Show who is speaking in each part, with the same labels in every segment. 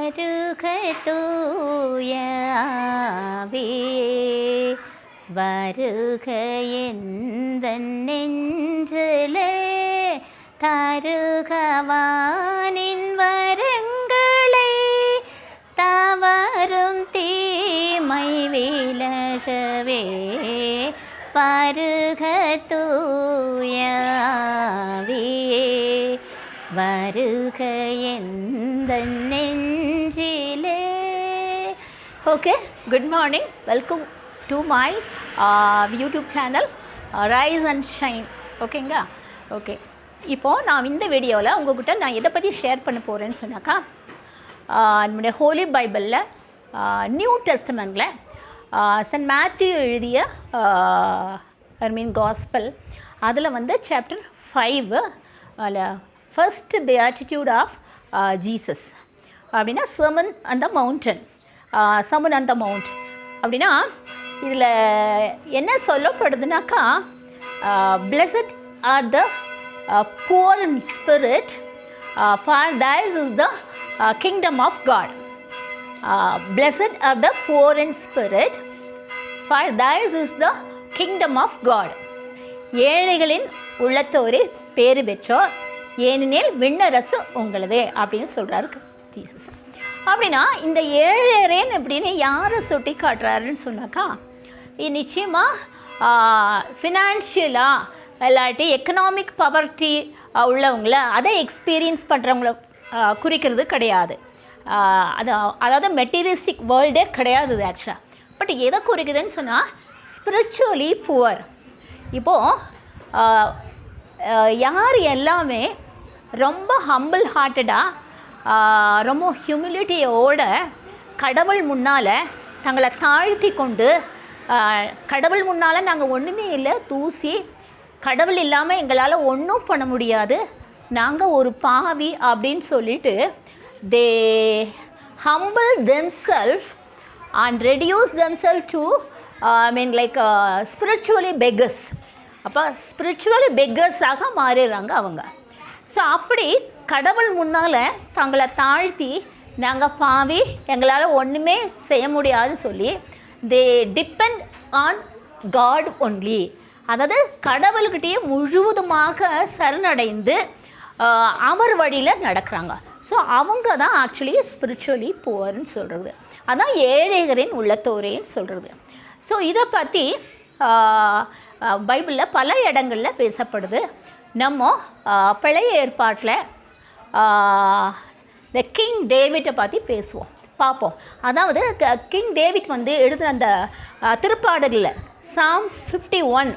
Speaker 1: வருக தூய ஆவியே, வருக எந்தன் நெஞ்சிலே, தருகவானின் வரங்களை, தவறும் தீமை விலகவே, வருக தூய ஆவியே, வருக எந்தன் நெஞ்சிலே. Okay, good morning, welcome to my YouTube channel rice and shine. ஓகேங்களா? ஓகே, இப்போது நான் இந்த வீடியோவில் உங்கள்கிட்ட நான் எதை பற்றி ஷேர் பண்ண போகிறேன்னு சொன்னாக்கா, நம்முடைய ஹோலி பைபிளில் நியூ டெஸ்டமெண்ட்டில் சென்ட் மேத்யூ எழுதிய காஸ்பல், அதில் வந்து சாப்டர் 5 அதில் ஃபர்ஸ்ட் beatitude ஆஃப் ஜீசஸ் அப்படின்னா sermon on the mountain. sermon on the mount அப்படின்னா இதில் என்ன சொல்லப்படுதுனாக்கா, blessed are the poor in spirit, for theirs is the kingdom of God. Blessed are the poor in spirit, for theirs is the kingdom of God. ஏழைகளின் உள்ளத்தோரே பேறு பெற்றோர், ஏனெனில் விண்ணரசு உங்களதே அப்படின்னு சொல்கிறாரு ஜீசஸ். அப்படின்னா இந்த ஏழையரேன் அப்படின்னு யாரை சுட்டி காட்டுறாருன்னு சொன்னாக்கா, நிச்சயமாக ஃபினான்ஷியலாக இல்லாட்டி எக்கனாமிக் பவர்ட்டி உள்ளவங்கள அதை எக்ஸ்பீரியன்ஸ் பண்ணுறவங்கள குறிக்கிறது கிடையாது. அதாவது மெட்டீரியலிஸ்டிக் வேர்ல்டே கிடையாது ஆக்சுவலாக. பட் எதை குறிக்குதுன்னு சொன்னால் ஸ்பிரிச்சுவலி புவர். இப்போது யார் எல்லாமே ரொம்ப ஹம்பிள் ஹார்ட்டடாக ரொம்ப ஹியூமிலிட்டியோட கடவுள் முன்னால் தங்களை தாழ்த்தி கொண்டு, கடவுள் முன்னால் நாங்கள் ஒன்றுமே இல்லை, தூசி, கடவுள் இல்லாமல் எங்களால் ஒன்றும் பண்ண முடியாது, நாங்கள் ஒரு பாவி அப்படின்னு சொல்லிட்டு they humble themselves and reduce themselves to spiritually beggars. அப்போ ஸ்பிரிச்சுவலி பெக்கர்ஸாக மாறிடுறாங்க அவங்க. ஸோ அப்படி கடவுள் முன்னால் தங்களை தாழ்த்தி நாங்கள் பாவி, எங்களால் ஒன்றுமே செய்ய முடியாதுன்னு சொல்லி they depend on God only, அதாவது கடவுள்கிட்டயே முழுவதுமாக சரணடைந்து அவர் வழியில் நடக்கிறாங்க. ஸோ அவங்க தான் ஆக்சுவலி ஸ்பிரிச்சுவலி புவர்ன்னு சொல்கிறது, அதான் ஏழைகளின் உள்ளத்தோரேன்னு சொல்கிறது. ஸோ இதை பற்றி பைபிளில் பல இடங்களில் பேசப்படுது. நம்ம பழைய ஏற்பாட்டில் இந்த கிங் டேவிட்டை பற்றி பார்ப்போம். அதாவது கிங் டேவிட் வந்து எழுதுகிற அந்த திருப்பாடலில் சாம் 51,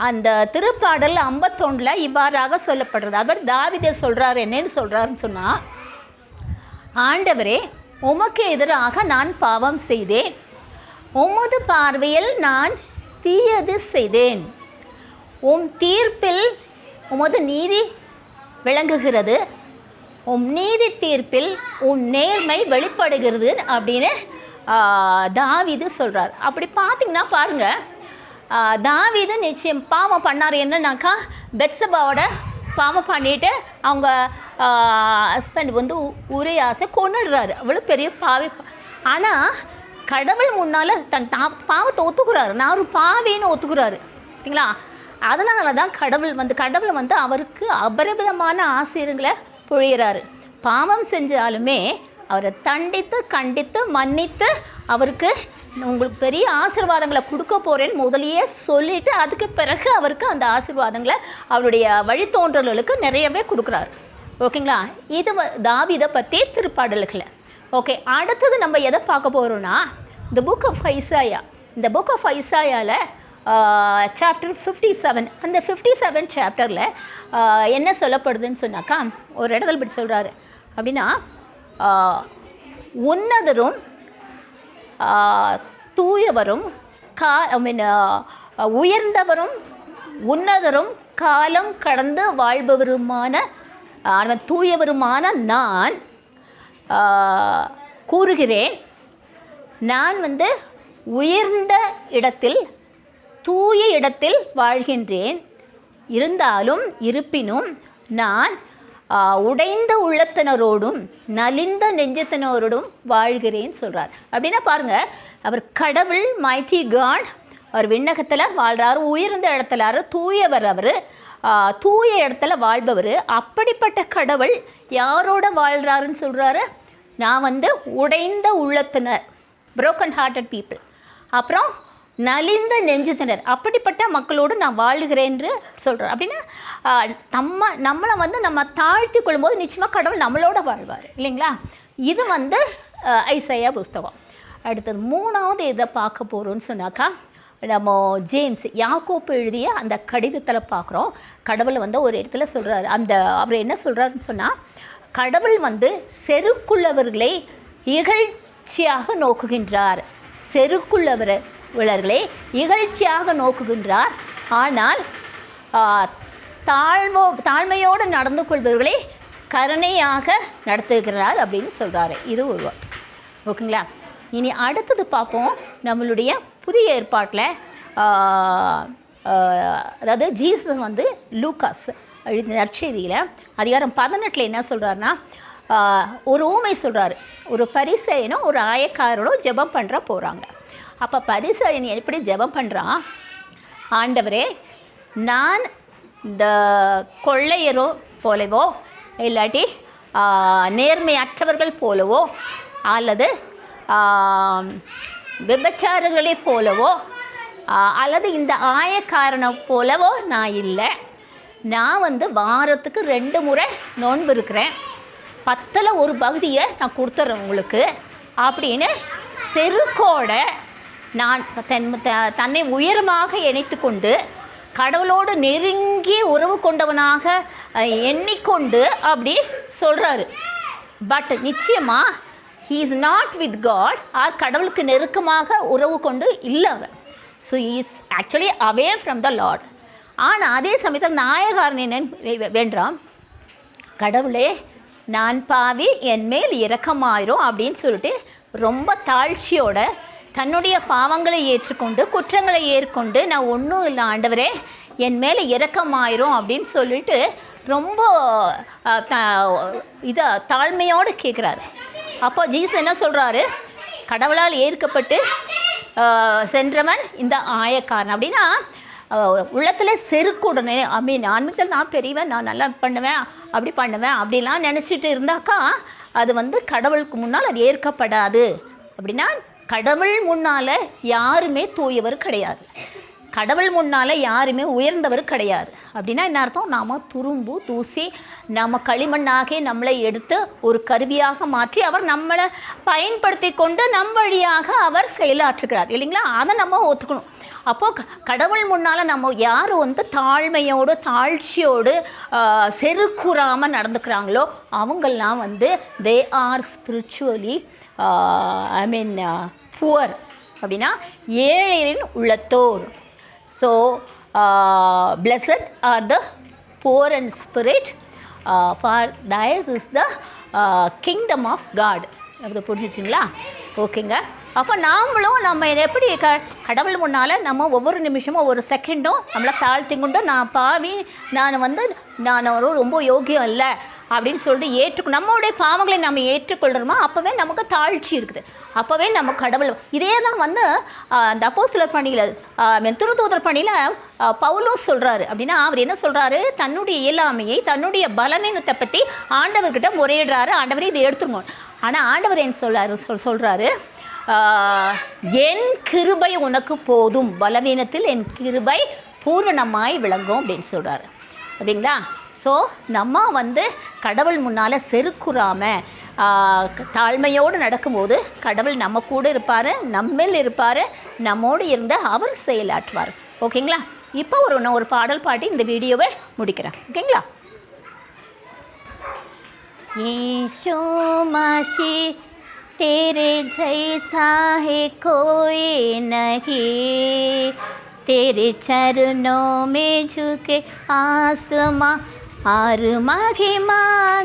Speaker 1: அந்த திருப்பாடல் 51 இவ்வாறாக சொல்லப்படுறது. அவர் தாவீதை சொல்கிறார், என்னன்னு சொல்கிறாருன்னு சொன்னால், ஆண்டவரே உமக்கு எதிராக நான் பாவம் செய்தேன், உமது பார்வையில் நான் தீயது செய்தேன், உம் தீர்ப்பில் உமது நீதி விளங்குகிறது, உம் நீதி தீர்ப்பில் உம் நேர்மை வெளிப்படுகிறது அப்படின்னு தாவீது சொல்கிறார். அப்படி பார்த்திங்கன்னா பாருங்கள், தாவீது நிச்சயம் பாவம் பண்ணார். என்னன்னாக்கா, பெத்சபாவோட பாவம் பண்ணிவிட்டு அவங்க ஹஸ்பண்ட் வந்து உரியாசை கொன்னுடுறாரு, அவ்வளோ பெரிய பாவி. ஆனால் கடவுள் முன்னால் தன் பாவத்தை ஒத்துக்கிறாரு, நான் ஒரு பாவின்னு ஒத்துக்கிறாரு. சரிங்களா? அதனால தான் கடவுள் வந்து அவருக்கு அபரிமிதமான ஆசீர்வாதங்களை பொழிகிறாரு. பாவம் செஞ்சாலுமே அவரை தண்டித்து கண்டித்து மன்னித்து அவருக்கு உங்களுக்கு பெரிய ஆசீர்வாதங்களை கொடுக்க போகிறேன்னு முதலையே சொல்லிவிட்டு அதுக்கு பிறகு அவருக்கு அந்த ஆசீர்வாதங்களை அவருடைய வழித்தோன்றல்களுக்கு நிறையவே கொடுக்குறாரு. ஓகேங்களா? இது தாவீதை பற்றி திருப்பாடல்களை. ஓகே, அடுத்தது நம்ம எதை பார்க்க போகிறோன்னா, இந்த புக் ஆஃப் ஐசாயா. இந்த புக் ஆஃப் ஐசாயாவில் சாப்டர் 57, அந்த 57 சாப்டரில் என்ன சொல்லப்படுதுன்னு சொன்னாக்கா, ஒரு இடத்துல இப்படி சொல்கிறாரு. அப்படின்னா, உன்னதரும் தூயவரும் உயர்ந்தவரும் உன்னதரும் காலம் கடந்து வாழ்பவருமான தூயவருமான நான் கூறுகிறேன், நான் வந்து உயர்ந்த இடத்தில் தூய இடத்தில் வாழ்கின்றேன், இருப்பினும் நான் உடைந்த உள்ளத்தினரோடும் நலிந்த நெஞ்சத்தினரோடும் வாழ்கிறேன்னு சொல்கிறார். அப்படின்னா பாருங்கள், அவர் கடவுள், மைட்டி காட். அவர் விண்ணகத்தில் வாழ்கிறாரு, உயர்ந்த இடத்துல தூயவர், அவர் தூய இடத்துல வாழ்பவர். அப்படிப்பட்ட கடவுள் யாரோட வாழ்கிறாருன்னு சொல்கிறாரு? நான் உடைந்த உள்ளத்தினர், broken hearted people, அப்புறம் நலிந்த நெஞ்சத்தினர், அப்படிப்பட்ட மக்களோடு நான் வாழுகிறேன்னு சொல்கிறேன். அப்படின்னா நம்மளை நம்ம தாழ்த்தி கொள்ளும்போது நிச்சயமாக கடவுள் நம்மளோட வாழ்வார் இல்லைங்களா? இது ஐசையா புஸ்தகம். அடுத்தது 3வது இதை பார்க்க போகிறோன்னு சொன்னாக்கா, நம்ம ஜேம்ஸ் யாக்கோப்பு எழுதிய அந்த கடிதத்தில் பார்க்குறோம். கடவுள் ஒரு இடத்துல சொல்கிறார். அவர் என்ன சொல்கிறாருன்னு சொன்னால், கடவுள் செருக்குள்ளவர்களை இகழ்ச்சியாக நோக்குகின்றார். செருக்குள்ளவர்களை இகழ்ச்சியாக நோக்குகின்றார். ஆனால் தாழ்மையோடு நடந்து கொள்பவர்களை கருணையாக நடத்துகிறார் அப்படின்னு சொல்கிறாரு. இது ஒரு ஓகேங்களா? இனி அடுத்தது பார்ப்போம். நம்மளுடைய புதிய ஏற்பாட்டில் அதாவது ஜீசஸ் லூக்காஸ் எழுதின நற்செய்தியில் அதிகாரம் 18 என்ன சொல்கிறாருன்னா, ஒரு ஊமை சொல்கிறாரு. ஒரு பரிசேயனும் ஒரு ஆயக்காரனும் ஜெபம் பண்ணுற போகிறாங்க. அப்போ பரிசேயன் எப்படி ஜெபம் பண்ணுறான்? ஆண்டவரே, நான் இந்த கொள்ளையரோ போலவோ இல்லாட்டி நேர்மையற்றவர்கள் போலவோ அல்லது விபச்சாரங்களே போலவோ அல்லது இந்த ஆயக்காரனை போலவோ நான் இல்லை. நான் வாரத்துக்கு 2 முறை நோன்பு இருக்கிறேன். 10ல் ஒரு பகுதியை நான் கொடுத்துட்றேன் உங்களுக்கு அப்படின்னு செருக்கோட நான் தன்னை உயரமாக இணைத்து கொண்டு கடவுளோடு நெருங்கி உறவு கொண்டவனாக எண்ணிக்கொண்டு அப்படி சொல்கிறாரு. பட் நிச்சயமாக he is not with God, or கடவுளுக்கு நெருக்கமாக உறவு கொண்டு இல்லை அவர். So he is actually away from the Lord. ஆனால் அதே சமயத்தில் நாயகாரன் என்ன வேண்டாம், கடவுளே நான் பாவி, என் மேல் இரக்கமாயிரும் அப்படின்னு சொல்லிட்டு ரொம்ப தாழ்ச்சியோட தன்னுடைய பாவங்களை ஏற்றுக்கொண்டு குற்றங்களை ஏற்கொண்டு, நான் ஒன்றும் இல்லை ஆண்டவரே, என் மேலே இரக்கமாயிரும் அப்படின்னு சொல்லிட்டு ரொம்ப தாழ்மையோடு கேட்குறாரு. அப்போ ஜீசஸ் என்ன சொல்கிறாரு? கடவுளால் ஏற்கப்பட்டு சென்றவன் இந்த ஆயக்காரன். அப்படின்னா உள்ளத்தில் செருக்குடனே ஆன்மீகத்தில் நான் பெரியவன், நான் நல்லா பண்ணுவேன், அப்படி பண்ணுவேன் அப்படிலாம் நினச்சிட்டு இருந்தாக்கா அது கடவுளுக்கு முன்னால் அது ஏற்கப்படாது. அப்படின்னா கடவுள் முன்னால் யாருமே தூயவர் கிடையாது, கடவுள் முன்னால் யாருமே உயர்ந்தவர் கிடையாது. அப்படின்னா என்ன அர்த்தம்? நாம் துரும்பு தூசி நம்ம களிமண்ணாக நம்மளை எடுத்து ஒரு கருவியாக மாற்றி அவர் நம்மளை பயன்படுத்தி கொண்டு நம் வழியாக அவர் செயலாற்றுகிறார் இல்லைங்களா? அதை நம்ம ஒத்துக்கணும். அப்போது கடவுள் முன்னால் நம்ம யார் தாழ்மையோடு தாழ்ச்சியோடு செருக்குறாமல் நடந்துக்கிறாங்களோ அவங்கெல்லாம் தே ஆர் ஸ்பிரிச்சுவலி புவர். அப்படின்னா ஏழையின் உள்ளத்தோர். So, blessed are the poor in spirit, for theirs is the kingdom of God. அது புரிஞ்சிச்சிங்களா? ஓகேங்க. அப்போ நாமளும் நம்ம எப்படி கடவுள் முன்னால் நம்ம ஒவ்வொரு நிமிஷமும் ஒவ்வொரு செகண்டும் நம்மளை தாழ்த்தி கொண்டு நான் பாவி, நான் ரொம்ப யோகியம் இல்லை அப்படின்னு சொல்லிட்டு நம்மளுடைய பாவங்களை நம்ம ஏற்றுக்கொள்கிறோமோ அப்போவே நமக்கு தாழ்ச்சி இருக்குது. அப்போவே நம்ம கடவுள் இதே தான் அந்த அப்போஸ்தலர் பணியில் திருத்தூதர் பணியில் பவுலும் சொல்கிறாரு. அப்படின்னா அவர் என்ன சொல்கிறாரு? தன்னுடைய இயலாமையை தன்னுடைய பலவீனத்தை பற்றி ஆண்டவர்கிட்ட முறையிடுறாரு. ஆண்டவரே இதை எடுத்துருங்க. ஆனால் ஆண்டவர் என்ன சொல்கிறாரு? என் கிருபை உனக்கு போதும், பலவீனத்தில் என் கிருபை பூரணமாய் விளங்கும் அப்படின்னு சொல்கிறாரு. அப்படிங்களா? ஸோ நம்ம கடவுள் முன்னால் செருக்குறாமல் தாழ்மையோடு நடக்கும்போது கடவுள் நம்ம கூட இருப்பார், நம்மில் இருப்பார், நம்மோடு இருந்து அவர் செயலாற்றுவார். ஓகேங்களா? இப்போ ஒரு பாடல் பாடி இந்த வீடியோவை முடிக்கிறேன். ஓகேங்களா? ஈசோ மஸீஹ் तेरे जैसा है कोई नहीं, तेरे चरणों में झुके आसमां और महिमा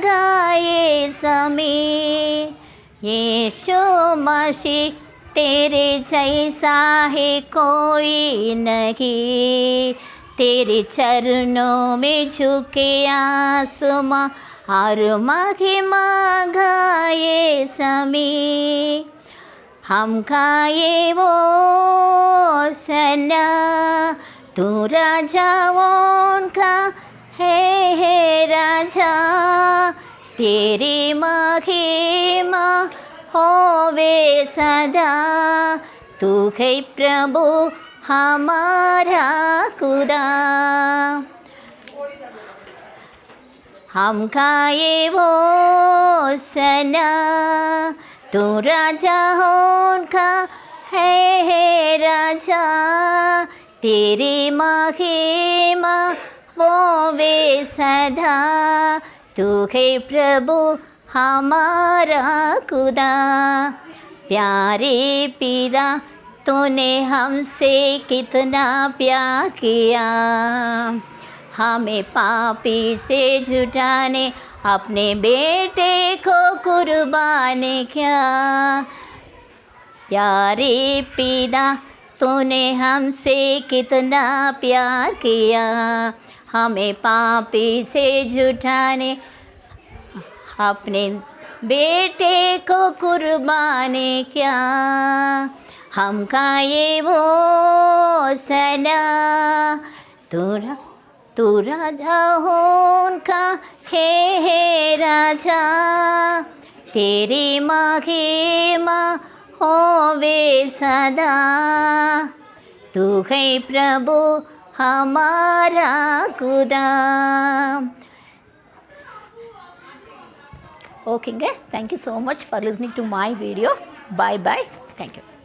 Speaker 1: गाए ज़मीन। यीशु मसीह तेरे जैसा है कोई नहीं, तेरे चरणों में झुके आसमां और महिमा गाए समी हम गाए वो सना तू राजाओं का है राजा तेरी महिमा होवे सदा तू है प्रभु हमारा खुदा हम गाए वो सना तू राजा होगा है राजा तेरी महिमा होवे सदा तू है प्रभु हमारा खुदा प्यारे पिता तूने हमसे कितना प्यार किया हमें पापी से जुटाने अपने बेटे को कुर्बान किया प्यारे पिता तूने हमसे कितना प्यार किया हमें पापी से जुटाने अपने बेटे को कुर्बान किया हम गाए वो सना तू राजा होगा है राजा तेरी महिमा होवे सदा तू है प्रभु हमारा खुदा Okay, thank you so much for listening to my video. Bye bye. Thank you.